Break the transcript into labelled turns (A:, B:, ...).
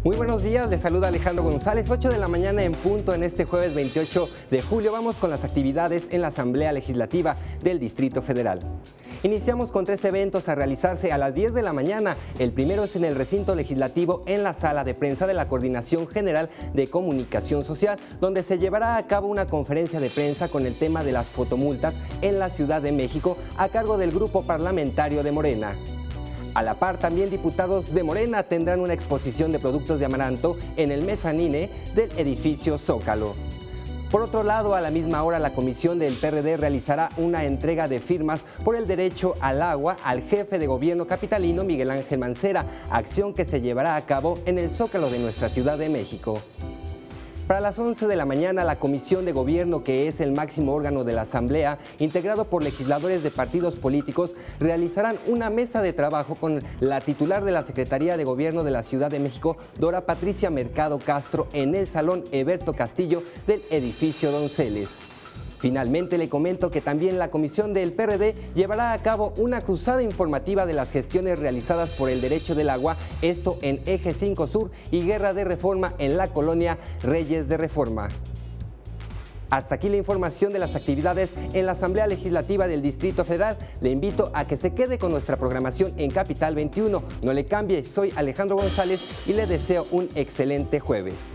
A: Muy buenos días, les saluda Alejandro González, 8 de la mañana en punto en este jueves 28 de julio. Vamos con las actividades en la Asamblea Legislativa del Distrito Federal. Iniciamos con 3 eventos a realizarse a las 10 de la mañana. El primero es en el recinto legislativo en la sala de prensa de la Coordinación General de Comunicación Social, donde se llevará a cabo una conferencia de prensa con el tema de las fotomultas en la Ciudad de México a cargo del grupo parlamentario de Morena. A la par, también diputados de Morena tendrán una exposición de productos de amaranto en el mezanine del edificio Zócalo. Por otro lado, a la misma hora, la comisión del PRD realizará una entrega de firmas por el derecho al agua al jefe de gobierno capitalino Miguel Ángel Mancera, acción que se llevará a cabo en el Zócalo de nuestra Ciudad de México. Para las 11 de la mañana, la Comisión de Gobierno, que es el máximo órgano de la Asamblea, integrado por legisladores de partidos políticos, realizarán una mesa de trabajo con la titular de la Secretaría de Gobierno de la Ciudad de México, Dora Patricia Mercado Castro, en el Salón Eberto Castillo del edificio Donceles. Finalmente, le comento que también la comisión del PRD llevará a cabo una cruzada informativa de las gestiones realizadas por el derecho del agua, esto en Eje 5 Sur y Guerra de Reforma en la colonia Reyes de Reforma. Hasta aquí la información de las actividades en la Asamblea Legislativa del Distrito Federal. Le invito a que se quede con nuestra programación en Capital 21. No le cambie, soy Alejandro González y le deseo un excelente jueves.